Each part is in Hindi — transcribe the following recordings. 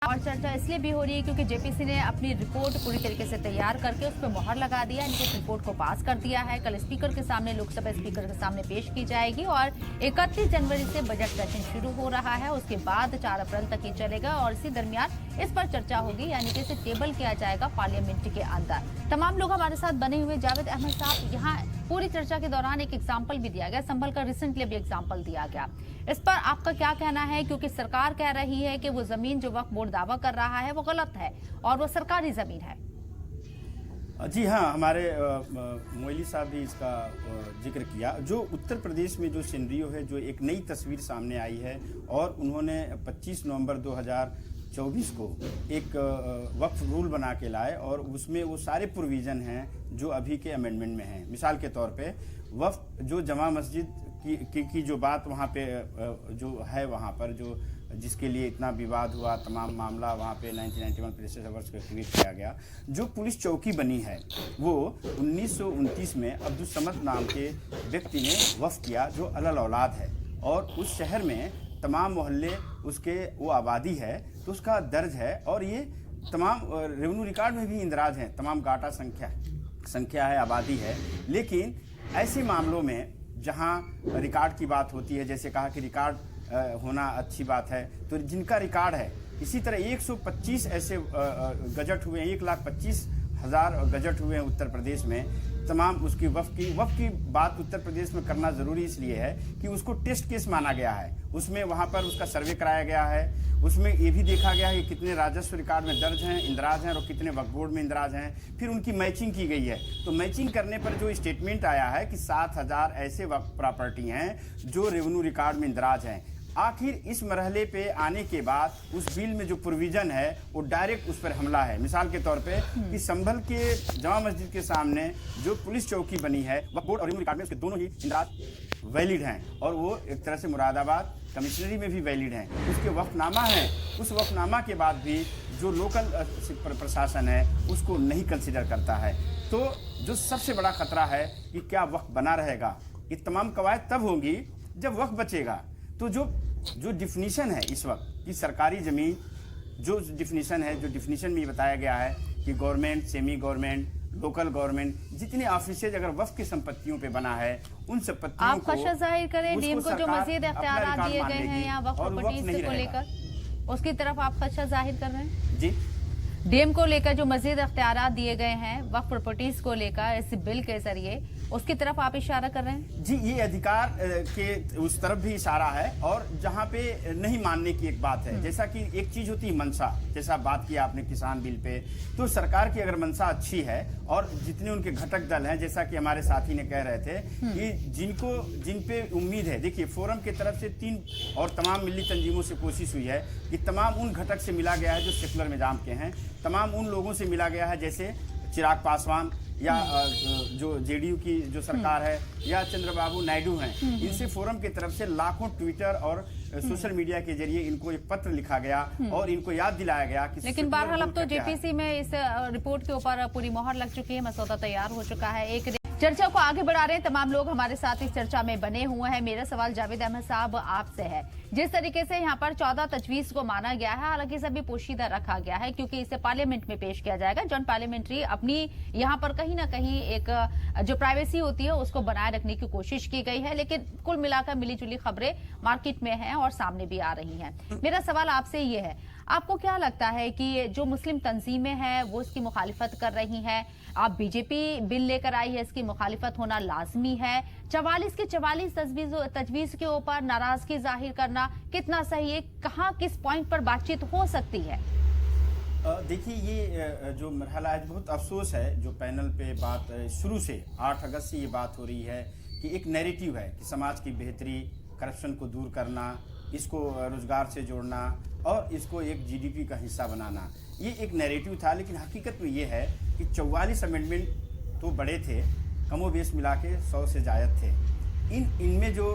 और चर्चा इसलिए भी हो रही है क्योंकि जेपीसी ने अपनी रिपोर्ट पूरी तरीके से तैयार करके उस पर मोहर लगा दिया, इनके रिपोर्ट को पास कर दिया है। कल स्पीकर के सामने, लोकसभा स्पीकर के सामने पेश की जाएगी और 31 जनवरी से बजट सेशन शुरू हो रहा है। उसके बाद 4 अप्रैल तक ये चलेगा और इसी दरमियान इस पर चर्चा होगी, यानी कि इसे टेबल किया जाएगा पार्लियामेंट के अंदर। तमाम लोग हमारे साथ बने हुए। जावेद अहमद साहब, यहाँ पूरी चर्चा के दौरान एक एग्जाम्पल भी दिया गया, संभल का रिसेंटली भी एग्जाम्पल दिया गया। इस पर आपका क्या कहना है? क्योंकि सरकार कह रही है कि वो जमीन जो वक्फ बोर्ड दावा कर रहा है वो गलत है और वो सरकारी जमीन है। जी हाँ, हमारे मोइली साहब भी इसका जिक्र किया। जो उत्तर प्रदेश में जो सिनेरियो है, जो एक नई तस्वीर सामने आई है और उन्होंने 25 नवंबर 2024 को एक वक्फ रूल बना के लाए और उसमें वो सारे प्रोविज़न हैं जो अभी के अमेंडमेंट में हैं। मिसाल के तौर पे वक्फ जो जमा मस्जिद की जो बात वहाँ पे जो है, वहाँ पर जो जिसके लिए इतना विवाद हुआ, तमाम मामला वहाँ पे 1991 प्रेसिडेंट अवर्स को एक्टिवेट किया गया। जो पुलिस चौकी बनी है वो 1929 में अब्दुल समद नाम के व्यक्ति ने वक्फ किया, जो अलल औलाद है, और उस शहर में तमाम मोहल्ले उसके वो आबादी है तो उसका दर्ज है और ये तमाम रेवेन्यू रिकॉर्ड में भी इंदराज हैं, तमाम गाटा संख्या है, आबादी है। लेकिन ऐसे मामलों में जहां रिकॉर्ड की बात होती है, जैसे कहा कि रिकॉर्ड होना अच्छी बात है, तो जिनका रिकॉर्ड है, इसी तरह 125 ऐसे गजट हुए हैं, 1,25,000 गजट हुए हैं उत्तर प्रदेश में। तमाम उसकी वक्फ की बात उत्तर प्रदेश में करना ज़रूरी इसलिए है कि उसको टेस्ट केस माना गया है। उसमें वहाँ पर उसका सर्वे कराया गया है, उसमें ये भी देखा गया है कि कितने राजस्व रिकॉर्ड में दर्ज हैं, इंदराज हैं और कितने वक्फ बोर्ड में इंदराज हैं। फिर उनकी मैचिंग की गई है, तो मैचिंग करने पर जो स्टेटमेंट आया है कि 7,000 ऐसे वक्फ प्रॉपर्टी हैं जो रेवेन्यू रिकॉर्ड में इंदराज हैं। आखिर इस मरहले पे आने के बाद उस बिल में जो प्रोविजन है वो डायरेक्ट उस पर हमला है। मिसाल के तौर पे कि संभल के जमा मस्जिद के सामने जो पुलिस चौकी बनी है, वक्फ बोर्ड और रेवेन्यू रिकॉर्ड में उसके दोनों ही इंदराज वैलिड हैं और वो एक तरह से मुरादाबाद कमिश्नरी में भी वैलिड हैं। उसके वक्फनामा है, उस वक्फनामा के बाद भी जो लोकल प्रशासन है उसको नहीं कंसिडर करता है। तो जो सबसे बड़ा खतरा है कि क्या वक्फ बना रहेगा, ये तमाम कवायद तब होंगी जब वक्फ बचेगा। तो जो डिफिनीशन है इस वक्त कि सरकारी ज़मीन, जो डिफिनीशन है, जो डिफिनीशन में ये बताया गया है कि government, semi government, local government, जितने ऑफिसेज अगर वक्फ की संपत्तियों पे बना है, उन संपत्तियों आप खदशा जाहिर करें डीएम को जो मजीद इख्तियार दिए गए हैं या वक्फ प्रॉपर्टीज को लेकर, उसकी तरफ आप खदशा जाहिर कर रहे हैं? जी, डीएम को लेकर जो मजीद इख्तियार दिए गए हैं वक्फ प्रॉपर्टीज को लेकर इस बिल के जरिए, उसकी तरफ आप इशारा कर रहे हैं? जी, ये अधिकार के उस तरफ भी इशारा है और जहाँ पे नहीं मानने की एक बात है। जैसा कि एक चीज होती है मनसा, जैसा बात किया आपने किसान बिल पे, तो सरकार की अगर मनसा अच्छी है और जितने उनके घटक दल हैं, जैसा कि हमारे साथी ने कह रहे थे कि जिन पे उम्मीद है, देखिए फोरम की तरफ से 3 और तमाम मिली तंजीमों से कोशिश हुई है कि तमाम उन घटक से मिला गया है जो सेकुलर निजाम के हैं, तमाम उन लोगों से मिला गया है जैसे चिराग पासवान या जो जेडीयू की जो सरकार है या चंद्रबाबू नायडू हैं, इनसे फोरम की तरफ से लाखों ट्विटर और सोशल मीडिया के जरिए इनको एक पत्र लिखा गया और इनको याद दिलाया गया कि लेकिन बहरहाल अब तो जेपीसी में इस रिपोर्ट के ऊपर पूरी मोहर लग चुकी है, मसौदा तैयार हो चुका है। एक चर्चा को आगे बढ़ा रहे हैं, तमाम लोग हमारे साथ इस चर्चा में बने हुए हैं। मेरा सवाल जावेद अहमद साहब आपसे है, जिस तरीके से यहाँ पर 14 तजवीज को माना गया है, हालांकि सभी पोशीदा रखा गया है क्योंकि इसे पार्लियामेंट में पेश किया जाएगा। जॉइंट पार्लियामेंट्री अपनी यहाँ पर कहीं ना कहीं एक जो प्राइवेसी होती है उसको बनाए रखने की कोशिश की गई है, लेकिन कुल मिलाकर मिलीजुली खबरें मार्केट में हैं और सामने भी आ रही हैं। मेरा सवाल आपसे ये है, आपको क्या लगता है कि जो मुस्लिम तंजीमें हैं वो इसकी मुखालिफत कर रही हैं? आप बीजेपी बिल लेकर आई है, इसकी मुखालिफत होना लाजमी है? 44 के 44 तजवीज के ऊपर नाराजगी जाहिर करना कितना सही है? कहाँ किस पॉइंट पर बातचीत हो सकती है? देखिए, ये जो मरहला है, बहुत अफसोस है जो पैनल पे बात शुरू से 8 अगस्त से ये बात हो रही है कि एक नैरेटिव है कि समाज की बेहतरी, करप्शन को दूर करना, इसको रोजगार से जोड़ना और इसको एक जीडीपी का हिस्सा बनाना, ये एक नैरेटिव था। लेकिन हकीकत में ये है कि 44 अमेंडमेंट तो बड़े थे, कमोबेश मिला के 100 से जायद थे। इनमें जो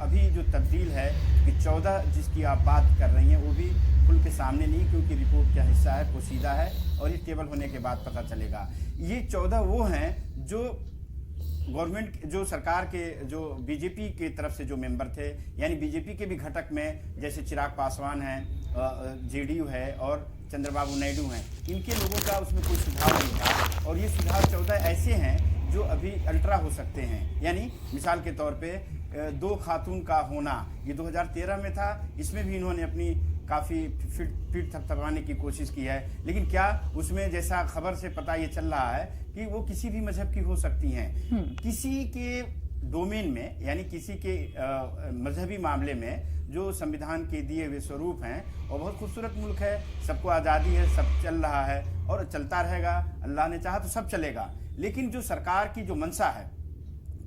अभी जो तब्दील है कि 14 जिसकी आप बात कर रही हैं वो भी खुल के सामने नहीं, क्योंकि रिपोर्ट का हिस्सा है, पोशीदा है और ये टेबल होने के बाद पता चलेगा। ये 14 वो हैं जो गवर्नमेंट, जो सरकार के, जो बीजेपी की तरफ से जो मेंबर थे, यानी बीजेपी के भी घटक में जैसे चिराग पासवान हैं जेडीयू है और चंद्रबाबू नायडू हैं, इनके लोगों का उसमें कोई सुझाव नहीं था। और ये सुझाव 14 ऐसे हैं जो अभी अल्ट्रा हो सकते हैं, यानी मिसाल के तौर पे 2 खातून का होना, ये 2013 में था, इसमें भी इन्होंने अपनी काफ़ी पीठ थपथपाने की कोशिश की है। लेकिन क्या उसमें जैसा खबर से पता ये चल रहा है कि वो किसी भी मजहब की हो सकती हैं। किसी के डोमेन में, यानी किसी के मजहबी मामले में जो संविधान के दिए हुए स्वरूप हैं, और बहुत खूबसूरत मुल्क है, सबको आज़ादी है, सब चल रहा है और चलता रहेगा, अल्लाह ने चाहा तो सब चलेगा। लेकिन जो सरकार की जो मंशा है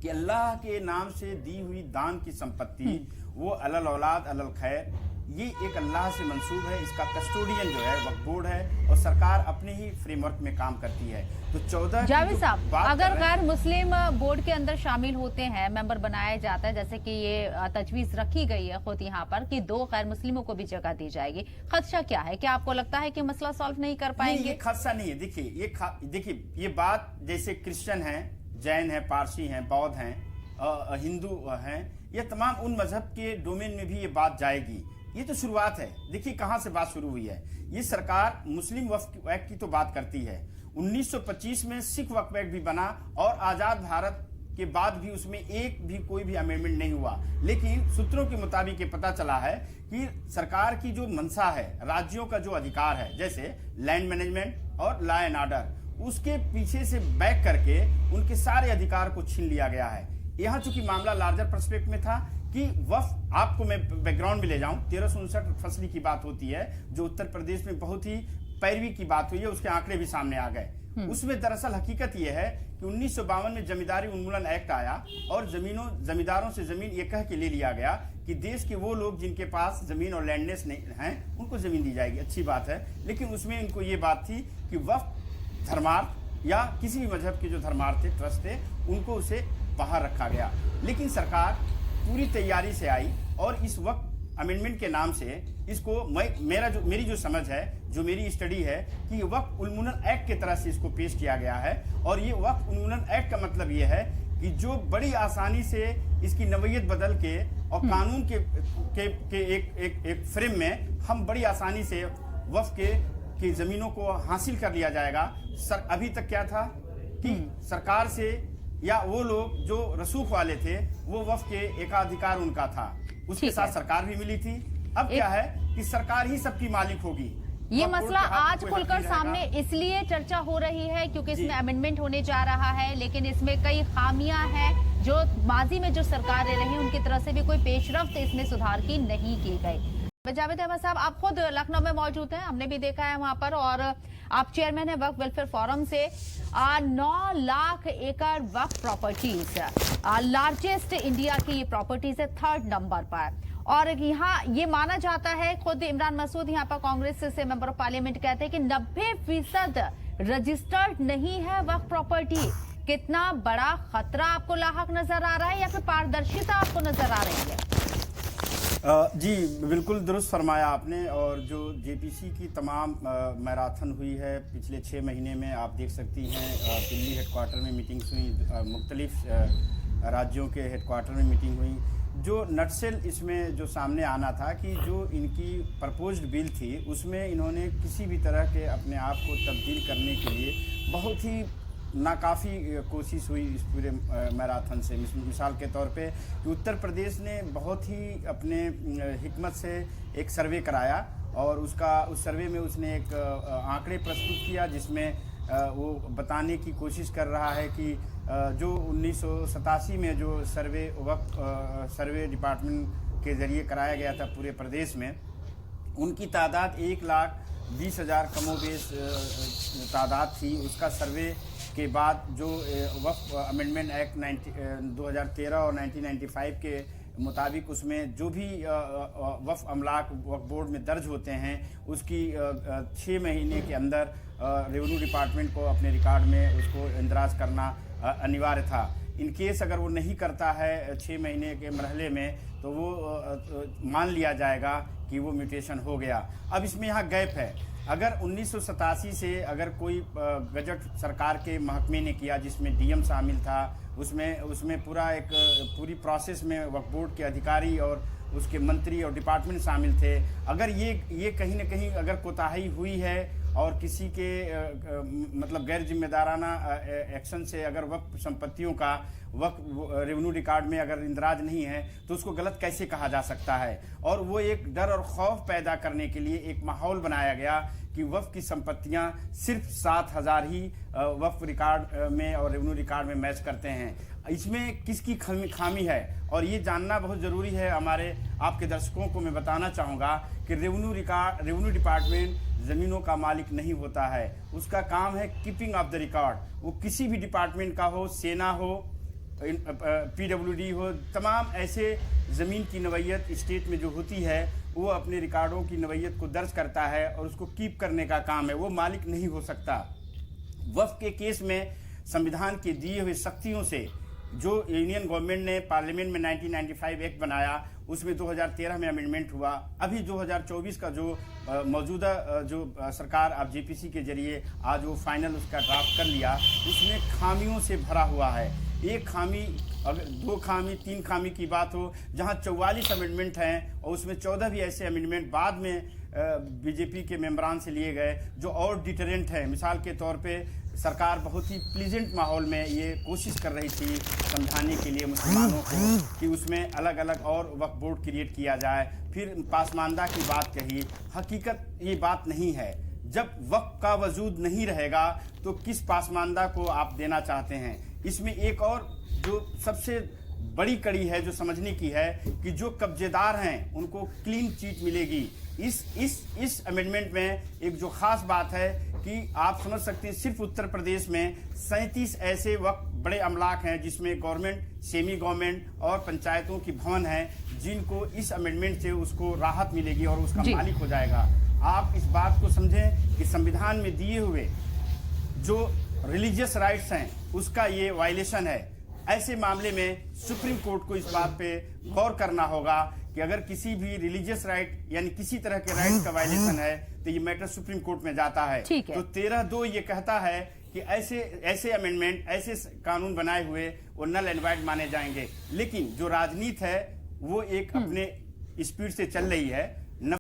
कि अल्लाह के नाम से दी हुई दान की संपत्ति वो अलल औलाद अलल खैर, ये एक अल्लाह से मंसूब है, इसका कस्टोडियन जो है वक्फ बोर्ड है और सरकार अपने ही फ्रेमवर्क में काम करती है। तो 14 जावेद साहब, अगर गैर मुस्लिम बोर्ड के अंदर शामिल होते हैं, मेंबर बनाया जाता है, जैसे कि ये तजवीज रखी गई है खुद यहाँ पर कि 2 गैर मुस्लिमों को भी जगह दी जाएगी, खदशा क्या है? क्या आपको लगता है कि मसला सॉल्व नहीं कर पाएंगे? ये खदशा नहीं है। देखिए ये बात जैसे क्रिश्चियन है, जैन है, पारसी हैं, बौद्ध हैं, हिंदू हैं, ये तमाम उन मजहब के डोमेन में भी ये बात जाएगी। ये तो शुरुआत है। देखिए कहाँ से बात शुरू हुई है। ये सरकार मुस्लिम वक्फ एक्ट की तो बात करती है। 1925 में सिख वक्फ एक्ट भी बना और आजाद भारत के बाद भी उसमें एक भी कोई भी अमेंडमेंट नहीं हुआ। लेकिन सूत्रों के मुताबिक ये पता चला है कि सरकार की जो मंशा है, राज्यों का जो अधिकार है, जैसे लैंड मैनेजमेंट और लॉ एंड ऑर्डर, उसके पीछे से बैक करके उनके सारे अधिकार को छीन लिया गया है। यहाँ चूंकि मामला लार्जर पर्सपेक्ट में था कि वक्फ, आपको मैं बैकग्राउंड भी ले जाऊं, 1359 फसली की बात होती है जो उत्तर प्रदेश में बहुत ही पैरवी की बात हुई है, उसके आंकड़े भी सामने आ गए। उसमें दरअसल हकीकत यह है कि 1952 में जमींदारी उन्मूलन एक्ट आया और जमींदारों से जमीन ये कह के ले लिया गया कि देश के वो लोग जिनके पास जमीन और लैंडनेस नहीं है उनको जमीन दी जाएगी। अच्छी बात है, लेकिन उसमें इनको ये बात थी कि वक्फ धर्मार्थ या किसी भी मजहब के जो धर्मार्थ थे, ट्रस्ट थे, उनको उसे बाहर रखा गया। लेकिन सरकार पूरी तैयारी से आई और इस वक्त अमेंडमेंट के नाम से इसको मेरी जो समझ है, जो मेरी स्टडी है कि वक्फ उन्मूलन एक्ट की तरह से इसको पेश किया गया है। और ये वक्फ उन्मूलन एक्ट का मतलब ये है कि जो बड़ी आसानी से इसकी नवैयत बदल के और कानून के एक फ्रेम में हम बड़ी आसानी से वक्फ के जमीनों को हासिल कर लिया जाएगा। अभी तक क्या था कि सरकार से या वो लोग जो रसूख वाले थे वो वक्फ के एकाधिकार उनका था, उसके साथ सरकार भी मिली थी। अब क्या है कि सरकार ही सबकी मालिक होगी। ये मसला आज खुलकर सामने इसलिए चर्चा हो रही है क्योंकि इसमें अमेंडमेंट होने जा रहा है, लेकिन इसमें कई खामियां हैं जो माजी में जो सरकारें रही उनकी तरफ से भी कोई पेशरफ्त इसमें सुधार की नहीं की गई। जावेद अहमद साहब, आप खुद लखनऊ में मौजूद हैं, हमने भी देखा है वहां पर, और आप चेयरमैन है वक्फ वेलफेयर फोरम से। 9 लाख एकड़ वक्फ प्रॉपर्टीज, लार्जेस्ट इंडिया की ये प्रॉपर्टीज है, 3rd नंबर पर। और यहाँ ये माना जाता है, खुद इमरान मसूद यहाँ पर कांग्रेस से मेंबर ऑफ पार्लियामेंट कहते हैं कि 90% रजिस्टर्ड नहीं है वक्फ प्रॉपर्टी। कितना बड़ा खतरा आपको लाहक नजर आ रहा है या फिर पारदर्शिता आपको नजर आ रही है? जी बिल्कुल दुरुस्त फरमाया आपने। और जो जेपीसी की तमाम मैराथन हुई है पिछले 6 महीने में, आप देख सकती हैं दिल्ली हेडक्वार्टर में मीटिंग्स हुई, मुख्तलिफ राज्यों के हेडक्वार्टर में मीटिंग हुई। जो नटसेल इसमें जो सामने आना था कि जो इनकी प्रपोज्ड बिल थी उसमें इन्होंने किसी भी तरह के अपने आप को तब्दील करने के लिए बहुत ही नाकाफ़ी कोशिश हुई इस पूरे मैराथन से। मिसाल के तौर पे कि उत्तर प्रदेश ने बहुत ही अपने हिकमत से एक सर्वे कराया और उस सर्वे में उसने एक आंकड़े प्रस्तुत किया जिसमें वो बताने की कोशिश कर रहा है कि जो 1987 में जो सर्वे डिपार्टमेंट के ज़रिए कराया गया था पूरे प्रदेश में, उनकी तादाद 1,20,000 कमोबेश तादाद थी। उसका सर्वे के बाद जो वक्फ अमेंडमेंट एक्ट 2013 और 1995 के मुताबिक उसमें जो भी वक्फ अमलाक वक्फ बोर्ड में दर्ज होते हैं उसकी 6 महीने के अंदर रेवेन्यू डिपार्टमेंट को अपने रिकॉर्ड में उसको इंदराज करना अनिवार्य था। इन केस अगर वो नहीं करता है 6 महीने के मरहले में तो वो मान लिया जाएगा कि वो म्यूटेशन हो गया। अब इसमें यहाँ गैप है। अगर 1987 से अगर कोई गजट सरकार के महकमे ने किया जिसमें डीएम शामिल था, उसमें पूरी प्रोसेस में वक्फ बोर्ड के अधिकारी और उसके मंत्री और डिपार्टमेंट शामिल थे। अगर ये कहीं ना कहीं अगर कोताही हुई है और किसी के मतलब गैर जिम्मेदाराना एक्शन से अगर वक्फ संपत्तियों का वक्फ रेवेन्यू रिकॉर्ड में अगर इंदराज नहीं है तो उसको गलत कैसे कहा जा सकता है। और वो एक डर और खौफ पैदा करने के लिए एक माहौल बनाया गया कि वक्फ की संपत्तियां सिर्फ 7,000 ही वक्फ रिकॉर्ड में और रेवेन्यू रिकॉर्ड में मैच करते हैं। इसमें किसकी खामी है और ये जानना बहुत ज़रूरी है। हमारे आपके दर्शकों को मैं बताना चाहूँगा कि रेवेन्यू डिपार्टमेंट ज़मीनों का मालिक नहीं होता है। उसका काम है कीपिंग ऑफ द रिकॉर्ड। वो किसी भी डिपार्टमेंट का हो, सेना हो, पीडब्ल्यूडी हो, तमाम ऐसे ज़मीन की नवैयत स्टेट में जो होती है वो अपने रिकॉर्डों की नवैयत को दर्ज करता है और उसको कीप करने का काम है। वो मालिक नहीं हो सकता। वक्फ के केस में संविधान के दिए हुए शक्तियों से जो यूनियन गवर्नमेंट ने पार्लियामेंट में 1995 एक्ट बनाया उसमें 2013 में अमेंडमेंट हुआ। अभी 2024 का जो मौजूदा जो सरकार अब जेपीसी के जरिए आज वो फाइनल उसका ड्राफ्ट कर लिया, उसमें खामियों से भरा हुआ है। एक खामी, अगर 2 खामी 3 खामी की बात हो, जहां 44 अमेंडमेंट हैं और उसमें 14 भी ऐसे अमेंडमेंट बाद में बीजेपी के मेंबरान से लिए गए जो और डिटरेंट है। मिसाल के तौर पे सरकार बहुत ही प्लीजेंट माहौल में ये कोशिश कर रही थी समझाने के लिए मुसलमानों को कि उसमें अलग अलग और वक्फ बोर्ड क्रिएट किया जाए। फिर पासमानदा की बात कही। हकीकत ये बात नहीं है। जब वक्फ का वजूद नहीं रहेगा तो किस पासमानदा को आप देना चाहते हैं। इसमें एक और जो सबसे बड़ी कड़ी है जो समझने की है कि जो कब्जेदार हैं उनको क्लीन चिट मिलेगी। इस अमेंडमेंट में एक जो खास बात है कि आप समझ सकते हैं सिर्फ उत्तर प्रदेश में 37 ऐसे वक्फ बड़े अमलाक हैं जिसमें गवर्नमेंट, सेमी गवर्नमेंट और पंचायतों की भवन हैं जिनको इस अमेंडमेंट से उसको राहत मिलेगी और उसका मालिक हो जाएगा। आप इस बात को समझें कि संविधान में दिए हुए जो रिलीजियस राइट्स हैं उसका ये वायलेशन है। ऐसे मामले में सुप्रीम कोर्ट को इस बात पे गौर करना होगा कि अगर किसी भी रिलीजियस राइट यानी किसी तरह के राइट्स का वायलेशन है तो ये मैटर सुप्रीम कोर्ट में जाता है। तो 13(2) ये कहता है कि ऐसे अमेंडमेंट, ऐसे कानून बनाए हुए वो नल एंड वाइड माने जाएंगे। लेकिन जो राजनीति है वो एक अपने स्पीड से चल रही है